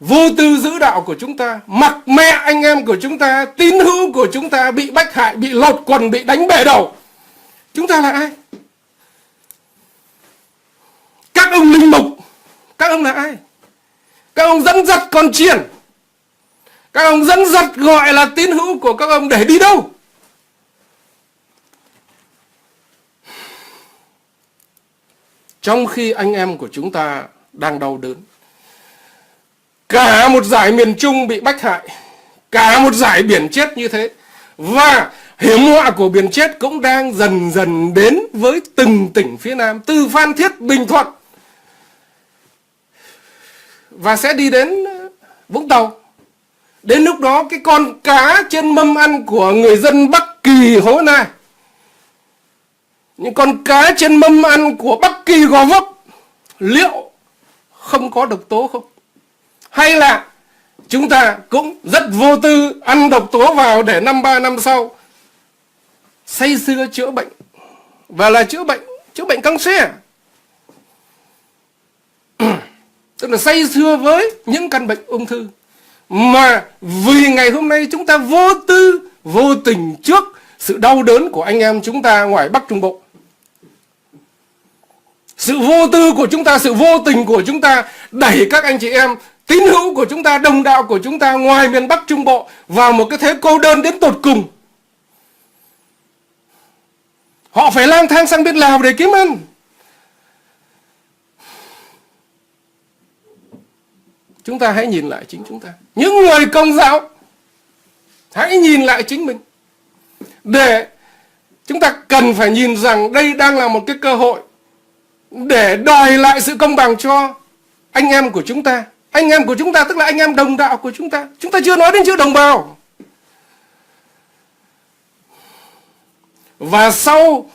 vô tư giữ đạo của chúng ta, mặc mẹ anh em của chúng ta, tín hữu của chúng ta bị bách hại, bị lột quần, bị đánh bể đầu. Chúng ta là ai? Các ông linh mục, các ông là ai? Các ông dẫn dắt con chiên, các ông dẫn dắt gọi là tín hữu của các ông để đi đâu? Trong khi anh em của chúng ta đang đau đớn, cả một dải miền Trung bị bách hại, cả một dải biển chết như thế, và hiểm họa của biển chết cũng đang dần dần đến với từng tỉnh phía Nam, từ Phan Thiết, Bình Thuận, và sẽ đi đến Vũng Tàu. Đến lúc đó cái con cá trên mâm ăn của người dân Bắc Kỳ Hố Nai, những con cá trên mâm ăn của Bắc Kỳ Gò Vấp, liệu không có độc tố không? Hay là chúng ta cũng rất vô tư ăn độc tố vào để 3 năm sau say sưa chữa bệnh, và là chữa bệnh canxi. Tức là say sưa với những căn bệnh ung thư, mà vì ngày hôm nay chúng ta vô tư, vô tình trước sự đau đớn của anh em chúng ta ngoài Bắc Trung Bộ. Sự vô tư của chúng ta, sự vô tình của chúng ta đẩy các anh chị em tín hữu của chúng ta, đồng đạo của chúng ta ngoài miền Bắc Trung Bộ vào một cái thế cô đơn đến tột cùng. Họ phải lang thang sang bên Lào để kiếm ăn. Chúng ta hãy nhìn lại chính chúng ta. Những người Công giáo, hãy nhìn lại chính mình. Để chúng ta cần phải nhìn rằng đây đang là một cái cơ hội để đòi lại sự công bằng cho anh em của chúng ta. Anh em của chúng ta tức là anh em đồng đạo của chúng ta. Chúng ta chưa nói đến chữ đồng bào. Và sau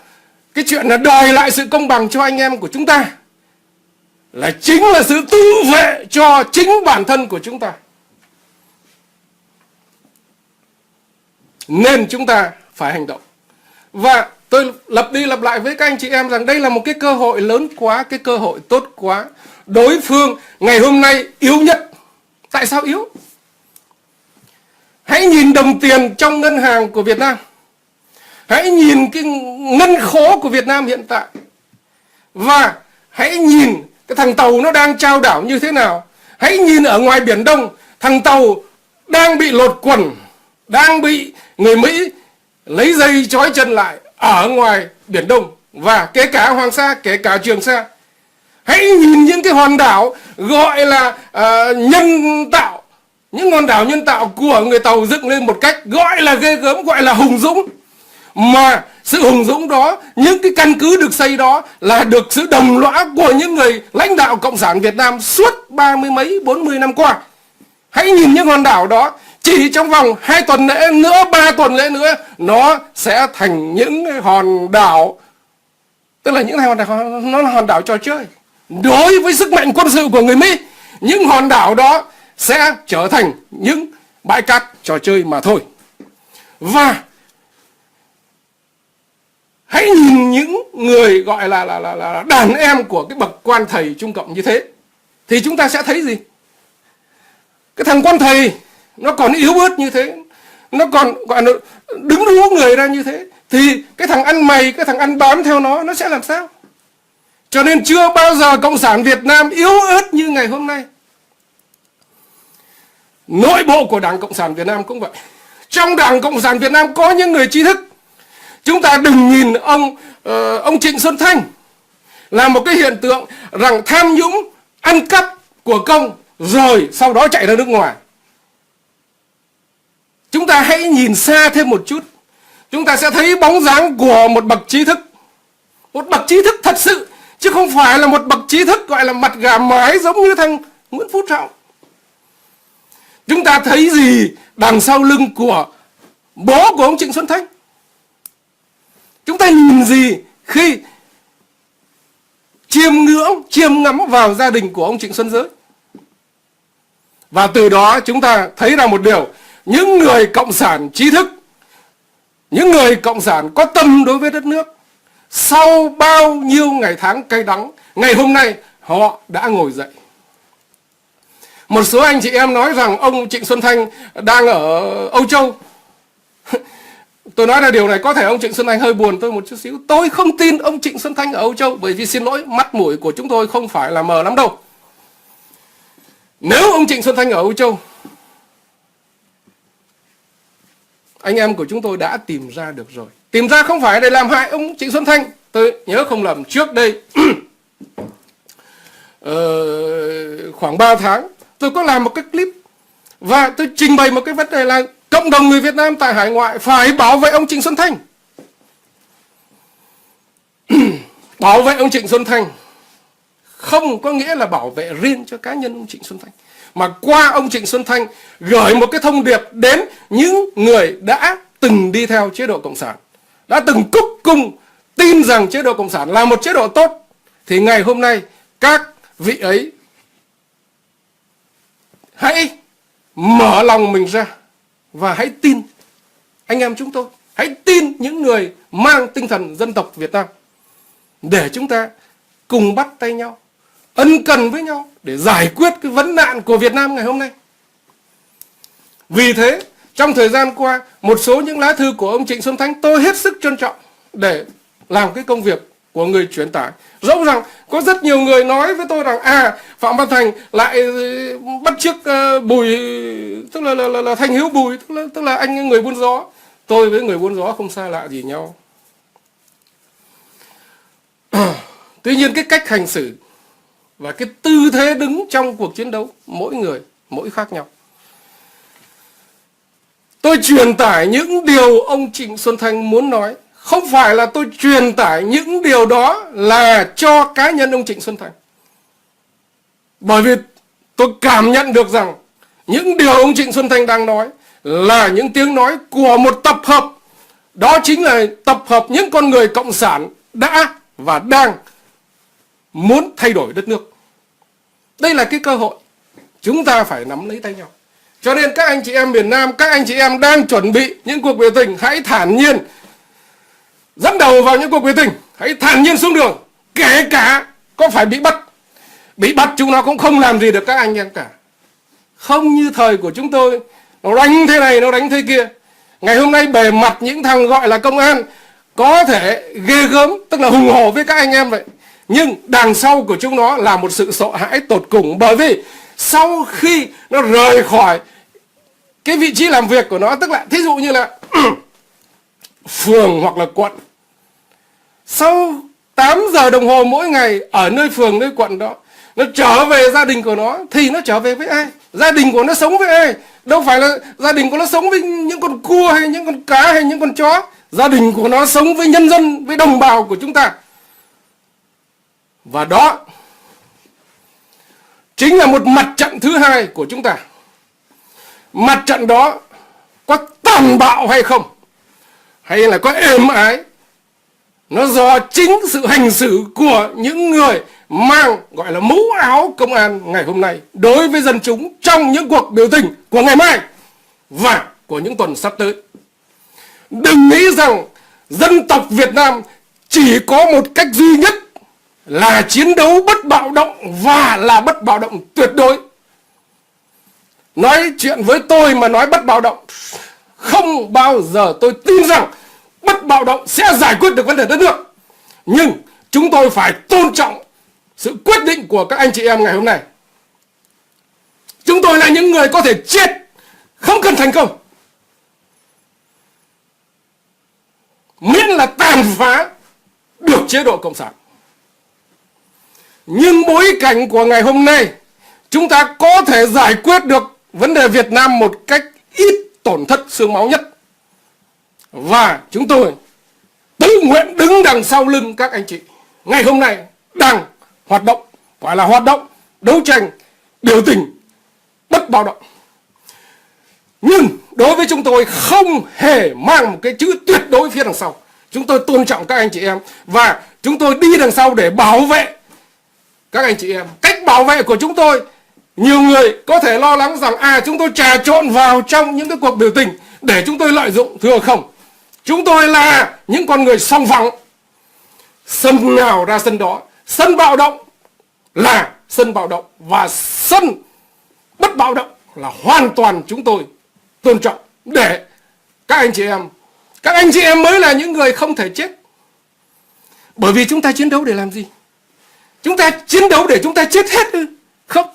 cái chuyện là đòi lại sự công bằng cho anh em của chúng ta là chính là sự tự vệ cho chính bản thân của chúng ta. Nên chúng ta phải hành động. Và tôi lặp đi lặp lại với các anh chị em rằng đây là một cái cơ hội lớn quá, cái cơ hội tốt quá. Đối phương ngày hôm nay yếu nhất. Tại sao yếu? Hãy nhìn đồng tiền trong ngân hàng của Việt Nam. Hãy nhìn cái ngân khố của Việt Nam hiện tại. Và hãy nhìn cái thằng tàu nó đang chao đảo như thế nào. Hãy nhìn ở ngoài Biển Đông, thằng tàu đang bị lột quần, đang bị người Mỹ lấy dây trói chân lại ở ngoài Biển Đông, và kể cả Hoàng Sa, kể cả Trường Sa. Hãy nhìn những cái hòn đảo gọi là nhân tạo, những hòn đảo nhân tạo của người Tàu dựng lên một cách gọi là ghê gớm, gọi là hùng dũng. Mà sự hùng dũng đó, những cái căn cứ được xây đó là được sự đồng lõa của những người lãnh đạo Cộng sản Việt Nam suốt 30 mấy, 40 năm qua. Hãy nhìn những hòn đảo đó, chỉ trong vòng 2 tuần lễ nữa, 3 tuần lễ nữa, nó sẽ thành những hòn đảo, tức là những hòn đảo, nó là hòn đảo trò chơi. Đối với sức mạnh quân sự của người Mỹ, những hòn đảo đó sẽ trở thành những bãi cát trò chơi mà thôi. Và hãy nhìn những người gọi là đàn em của cái bậc quan thầy Trung Cộng như thế, thì chúng ta sẽ thấy gì? Cái thằng quan thầy nó còn yếu ớt như thế, nó còn gọi là đứng đú người ra như thế, thì cái thằng ăn mày, cái thằng ăn bám theo nó sẽ làm sao? Cho nên chưa bao giờ Cộng sản Việt Nam yếu ớt như ngày hôm nay. Nội bộ của Đảng Cộng sản Việt Nam cũng vậy. Trong Đảng Cộng sản Việt Nam có những người trí thức. Chúng ta đừng nhìn ông Trịnh Xuân Thanh là một cái hiện tượng rằng tham nhũng, ăn cắp của công rồi sau đó chạy ra nước ngoài. Chúng ta hãy nhìn xa thêm một chút, chúng ta sẽ thấy bóng dáng của một bậc trí thức. Một bậc trí thức thật sự, chứ không phải là một bậc trí thức gọi là mặt gà mái giống như thằng Nguyễn Phú Trọng. Chúng ta thấy gì đằng sau lưng của bố của ông Trịnh Xuân Thanh? Chúng ta nhìn gì khi chiêm ngắm vào gia đình của ông Trịnh Xuân Giới? Và từ đó chúng ta thấy ra một điều, những người cộng sản trí thức, những người cộng sản có tâm đối với đất nước, sau bao nhiêu ngày tháng cay đắng, ngày hôm nay họ đã ngồi dậy. Một số anh chị em nói rằng ông Trịnh Xuân Thanh đang ở Âu Châu. Tôi nói là điều này có thể ông Trịnh Xuân Thanh hơi buồn tôi một chút xíu. Tôi không tin ông Trịnh Xuân Thanh ở Âu Châu, bởi vì xin lỗi, mắt mũi của chúng tôi không phải là mờ lắm đâu. Nếu ông Trịnh Xuân Thanh ở Âu Châu, anh em của chúng tôi đã tìm ra được rồi. Tìm ra không phải để làm hại ông Trịnh Xuân Thanh. Tôi nhớ không lầm trước đây khoảng 3 tháng tôi có làm một cái clip và tôi trình bày một cái vấn đề là cộng đồng người Việt Nam tại hải ngoại phải bảo vệ ông Trịnh Xuân Thanh. Bảo vệ ông Trịnh Xuân Thanh không có nghĩa là bảo vệ riêng cho cá nhân ông Trịnh Xuân Thanh, mà qua ông Trịnh Xuân Thanh gửi một cái thông điệp đến những người đã từng đi theo chế độ Cộng sản, đã từng cúc cung tin rằng chế độ Cộng sản là một chế độ tốt. Thì ngày hôm nay các vị ấy hãy mở lòng mình ra và hãy tin anh em chúng tôi, hãy tin những người mang tinh thần dân tộc Việt Nam, để chúng ta cùng bắt tay nhau, ân cần với nhau để giải quyết cái vấn nạn của Việt Nam ngày hôm nay. Vì thế, trong thời gian qua, một số những lá thư của ông Trịnh Xuân Thanh tôi hết sức trân trọng để làm cái công việc của người truyền tải. Dẫu rằng có rất nhiều người nói với tôi rằng Phạm Văn Thành lại bắt chước Bùi, tức là Thành Hiếu Bùi, tức là anh người buôn gió. Tôi với người buôn gió không xa lạ gì nhau. Tuy nhiên cái cách hành xử và cái tư thế đứng trong cuộc chiến đấu mỗi người mỗi khác nhau. Tôi truyền tải những điều ông Trịnh Xuân Thanh muốn nói, không phải là tôi truyền tải những điều đó là cho cá nhân ông Trịnh Xuân Thanh. Bởi vì tôi cảm nhận được rằng những điều ông Trịnh Xuân Thanh đang nói là những tiếng nói của một tập hợp. Đó chính là tập hợp những con người cộng sản đã và đang muốn thay đổi đất nước. Đây là cái cơ hội chúng ta phải nắm lấy tay nhau. Cho nên các anh chị em miền Nam, các anh chị em đang chuẩn bị những cuộc biểu tình, hãy thản nhiên dẫn đầu vào những cuộc biểu tình, hãy thản nhiên xuống đường, kể cả có phải bị bắt. Bị bắt chúng nó cũng không làm gì được các anh em cả. Không như thời của chúng tôi, nó đánh thế này, nó đánh thế kia. Ngày hôm nay bề mặt những thằng gọi là công an có thể ghê gớm, tức là hùng hổ với các anh em vậy. Nhưng đằng sau của chúng nó là một sự sợ hãi tột cùng. Bởi vì sau khi nó rời khỏi cái vị trí làm việc của nó, tức là thí dụ như là phường hoặc là quận, sau 8 giờ đồng hồ mỗi ngày ở nơi phường, nơi quận đó, nó trở về gia đình của nó, thì nó trở về với ai? Gia đình của nó sống với ai? Đâu phải là gia đình của nó sống với những con cua hay những con cá hay những con chó. Gia đình của nó sống với nhân dân, với đồng bào của chúng ta. Và đó chính là một mặt trận thứ hai của chúng ta. Mặt trận đó có tàn bạo hay không, hay là có êm ái, nó do chính sự hành xử của những người mang gọi là mũ áo công an ngày hôm nay đối với dân chúng trong những cuộc biểu tình của ngày mai và của những tuần sắp tới. Đừng nghĩ rằng dân tộc Việt Nam chỉ có một cách duy nhất là chiến đấu bất bạo động và là bất bạo động tuyệt đối. Nói chuyện với tôi mà nói bất bạo động, không bao giờ tôi tin rằng bất bạo động sẽ giải quyết được vấn đề đất nước. Nhưng chúng tôi phải tôn trọng sự quyết định của các anh chị em ngày hôm nay. Chúng tôi là những người có thể chết, không cần thành công, miễn là tàn phá được chế độ Cộng sản. Nhưng bối cảnh của ngày hôm nay, chúng ta có thể giải quyết được vấn đề Việt Nam một cách ít tổn thất xương máu nhất. Và chúng tôi tự nguyện đứng đằng sau lưng các anh chị ngày hôm nay đang hoạt động, gọi là hoạt động đấu tranh, biểu tình bất bạo động. Nhưng đối với chúng tôi không hề mang một cái chữ tuyệt đối phía đằng sau. Chúng tôi tôn trọng các anh chị em và chúng tôi đi đằng sau để bảo vệ các anh chị em. Cách bảo vệ của chúng tôi, nhiều người có thể lo lắng rằng chúng tôi trà trộn vào trong những cái cuộc biểu tình để chúng tôi lợi dụng. Thưa không, chúng tôi là những con người song phẳng. Sân nào ra sân đó. Sân bạo động là sân bạo động, và sân bất bạo động là hoàn toàn chúng tôi tôn trọng, để các anh chị em mới là những người không thể chết. Bởi vì chúng ta chiến đấu để làm gì? Chúng ta chiến đấu để chúng ta chết hết ư? Không.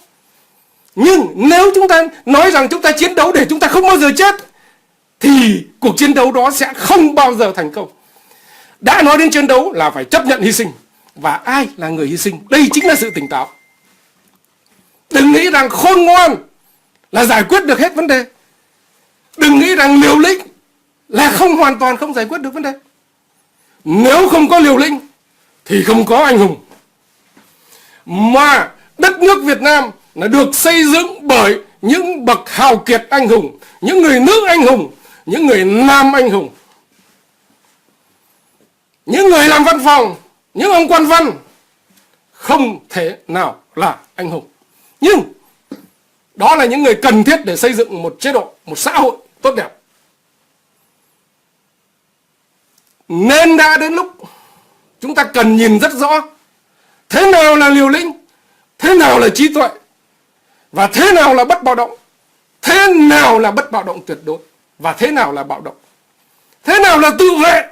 Nhưng nếu chúng ta nói rằng chúng ta chiến đấu để chúng ta không bao giờ chết, thì cuộc chiến đấu đó sẽ không bao giờ thành công. Đã nói đến chiến đấu là phải chấp nhận hy sinh. Và ai là người hy sinh? Đây chính là sự tỉnh táo. Đừng nghĩ rằng khôn ngoan là giải quyết được hết vấn đề. Đừng nghĩ rằng liều lĩnh là hoàn toàn không giải quyết được vấn đề. Nếu không có liều lĩnh thì không có anh hùng. Mà đất nước Việt Nam là được xây dựng bởi những bậc hào kiệt anh hùng, những người nữ anh hùng, những người nam anh hùng, những người làm văn phòng, những ông quan văn không thể nào là anh hùng. Nhưng đó là những người cần thiết để xây dựng một chế độ, một xã hội tốt đẹp. Nên đã đến lúc chúng ta cần nhìn rất rõ thế nào là liều lĩnh, thế nào là trí tuệ, và thế nào là bất bạo động, thế nào là bất bạo động tuyệt đối, và thế nào là bạo động, thế nào là tự vệ.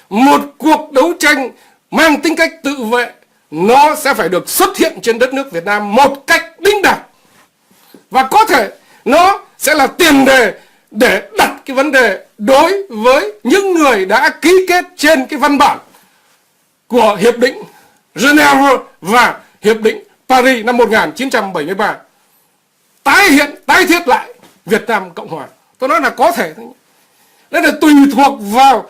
Một cuộc đấu tranh mang tính cách tự vệ, nó sẽ phải được xuất hiện trên đất nước Việt Nam một cách đĩnh đạc. Và có thể nó sẽ là tiền đề để đặt cái vấn đề đối với những người đã ký kết trên cái văn bản của Hiệp định Geneva và Hiệp định Paris năm 1973, tái thiết lại Việt Nam Cộng Hòa. Tôi nói là có thể thôi. Đây là tùy thuộc vào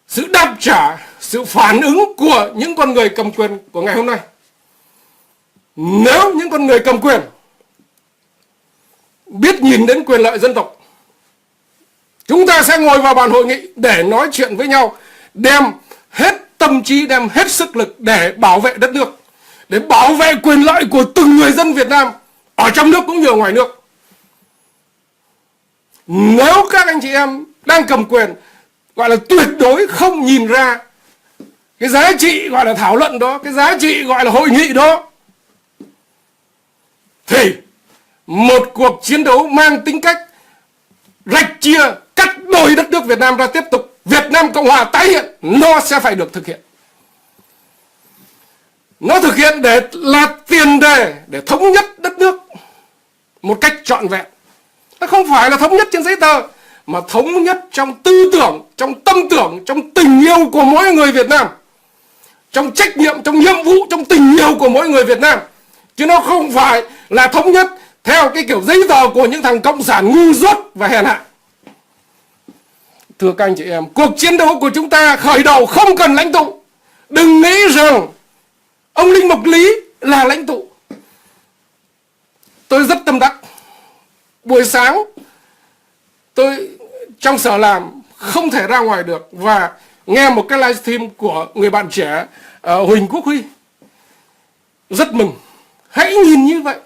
sự đáp trả, sự phản ứng của những con người cầm quyền của ngày hôm nay. Nếu những con người cầm quyền biết nhìn đến quyền lợi dân tộc, chúng ta sẽ ngồi vào bàn hội nghị để nói chuyện với nhau, đem hết tâm trí, đem hết sức lực để bảo vệ đất nước, để bảo vệ quyền lợi của từng người dân Việt Nam ở trong nước cũng như ở ngoài nước. Nếu các anh chị em đang cầm quyền gọi là tuyệt đối không nhìn ra cái giá trị gọi là thảo luận đó, cái giá trị gọi là hội nghị đó, thì một cuộc chiến đấu mang tính cách rạch chia, cắt đôi đất nước Việt Nam ra tiếp tục, Việt Nam Cộng Hòa tái hiện, nó sẽ phải được thực hiện. Nó thực hiện để là tiền đề để thống nhất đất nước một cách trọn vẹn. Nó không phải là thống nhất trên giấy tờ, mà thống nhất trong tư tưởng, trong tâm tưởng, trong tình yêu của mỗi người Việt Nam, trong trách nhiệm, trong nhiệm vụ, trong tình yêu của mỗi người Việt Nam. Chứ nó không phải là thống nhất theo cái kiểu giấy tờ của những thằng cộng sản ngu dốt và hèn hạ. Thưa các anh chị em, cuộc chiến đấu của chúng ta khởi đầu không cần lãnh tụ. Đừng nghĩ rằng ông Linh Mục Lý là lãnh tụ. Tôi rất tâm đắc. Buổi sáng tôi trong sở làm không thể ra ngoài được và nghe một cái livestream của người bạn trẻ Huỳnh Quốc Huy. Rất mừng. Hãy nhìn như vậy.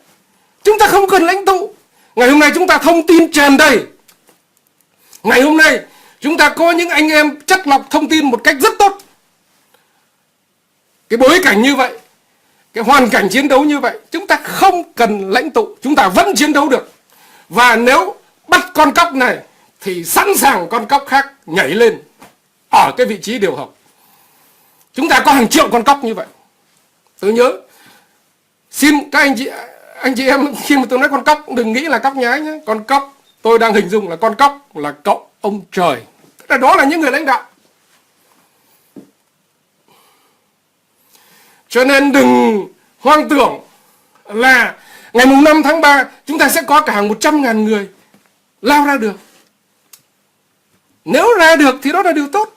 Chúng ta không cần lãnh tụ. Ngày hôm nay chúng ta thông tin tràn đầy. Ngày hôm nay chúng ta có những anh em chắt lọc thông tin một cách rất tốt. Cái bối cảnh như vậy, cái hoàn cảnh chiến đấu như vậy, chúng ta không cần lãnh tụ, chúng ta vẫn chiến đấu được. Và nếu bắt con cóc này thì sẵn sàng con cóc khác nhảy lên ở cái vị trí điều hợp. Chúng ta có hàng triệu con cóc như vậy. Tôi nhớ, xin các anh chị em khi mà tôi nói con cóc đừng nghĩ là cóc nhái nhé. Con cóc tôi đang hình dung là con cóc là cậu ông trời. Đó là những người lãnh đạo. Cho nên đừng hoang tưởng là ngày mùng 5 tháng 3 chúng ta sẽ có cả hàng 100.000 người lao ra được. Nếu ra được thì đó là điều tốt.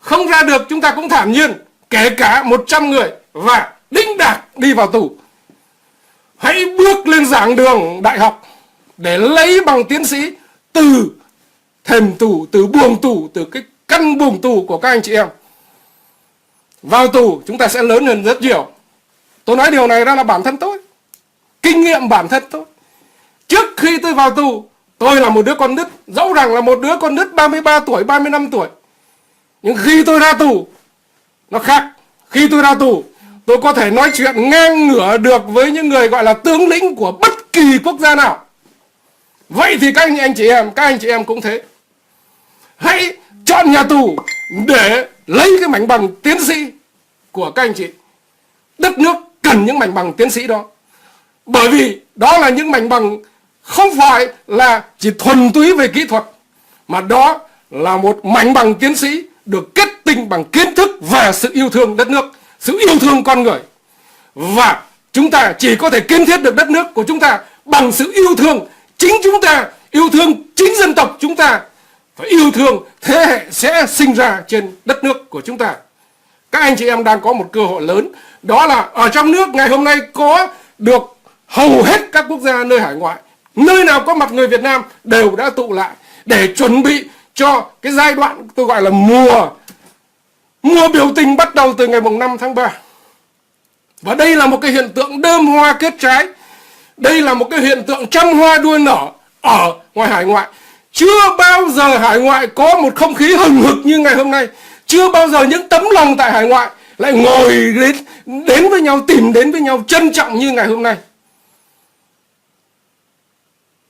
Không ra được chúng ta cũng thản nhiên, kể cả 100 người và đĩnh đạc đi vào tù. Hãy bước lên giảng đường đại học để lấy bằng tiến sĩ từ thềm tù, từ buồng tù, từ cái căn buồng tù của các anh chị em. Vào tù chúng ta sẽ lớn hơn rất nhiều. Tôi nói điều này ra là bản thân tôi, kinh nghiệm bản thân tôi. Trước khi tôi vào tù, tôi là một đứa con nít, dẫu rằng là một đứa con nít 33 tuổi, 35 tuổi. Nhưng khi tôi ra tù, nó khác. Khi tôi ra tù, tôi có thể nói chuyện ngang ngửa được với những người gọi là tướng lĩnh của bất kỳ quốc gia nào. Vậy thì các anh chị em cũng thế. Hãy chọn nhà tù để lấy cái mảnh bằng tiến sĩ của các anh chị. Đất nước cần những mảnh bằng tiến sĩ đó. Bởi vì đó là những mảnh bằng không phải là chỉ thuần túy về kỹ thuật, mà đó là một mảnh bằng tiến sĩ được kết tinh bằng kiến thức và sự yêu thương đất nước, sự yêu thương con người. Và chúng ta chỉ có thể kiến thiết được đất nước của chúng ta bằng sự yêu thương chính chúng ta, yêu thương chính dân tộc chúng ta, và yêu thương thế hệ sẽ sinh ra trên đất nước của chúng ta. Các anh chị em đang có một cơ hội lớn, đó là ở trong nước ngày hôm nay có được hầu hết các quốc gia nơi hải ngoại, nơi nào có mặt người Việt Nam đều đã tụ lại để chuẩn bị cho cái giai đoạn tôi gọi là mùa biểu tình bắt đầu từ ngày 5 tháng 3. Và đây là một cái hiện tượng đơm hoa kết trái. Đây là một cái hiện tượng trăm hoa đua nở ở ngoài hải ngoại. Chưa bao giờ hải ngoại có một không khí hừng hực như ngày hôm nay. Chưa bao giờ những tấm lòng tại hải ngoại lại ngồi đến với nhau, tìm đến với nhau, trân trọng như ngày hôm nay.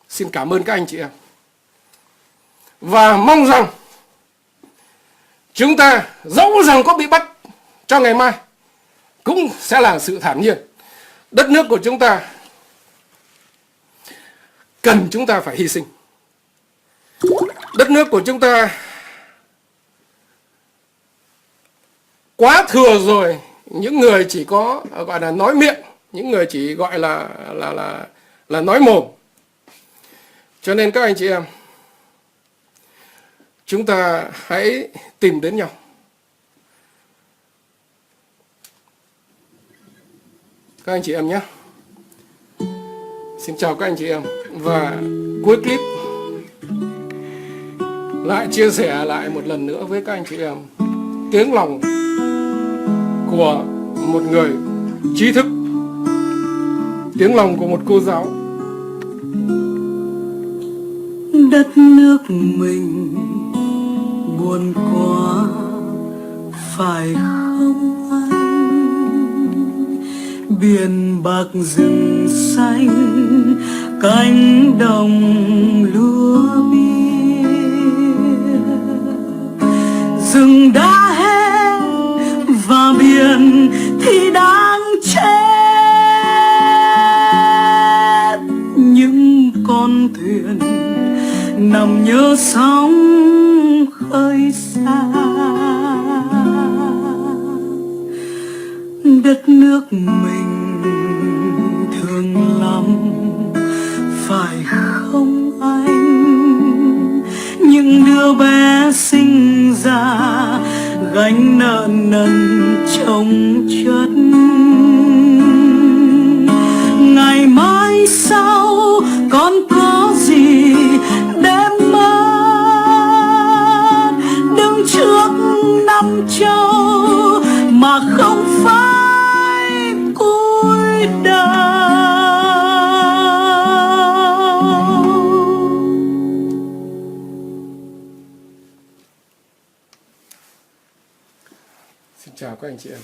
Xin cảm ơn các anh chị em. Và mong rằng chúng ta dẫu rằng có bị bắt cho ngày mai cũng sẽ là sự thản nhiên. Đất nước của chúng ta cần chúng ta phải hy sinh. Đất nước của chúng ta quá thừa rồi những người chỉ có gọi là nói miệng, những người chỉ gọi là nói mồm. Cho nên các anh chị em, chúng ta hãy tìm đến nhau. Các anh chị em nhé. Xin chào các anh chị em. Và cuối clip lại chia sẻ lại một lần nữa với các anh chị em tiếng lòng của một người trí thức, tiếng lòng của một cô giáo. Đất nước mình buồn quá phải không anh? Biển bạc rừng xanh, cánh đồng lúa biếc, rừng đã hết và biển thì đang chết. Những con thuyền nằm nhớ sóng khơi xa, đất nước mình thương lắm phải không anh? Những đứa bé sinh ra gánh nợ nần chồng chất, ngày mai sau còn có gì để mất? Đứng trước năm châu mà không phải cúi đầu. Xin chào các anh chị em.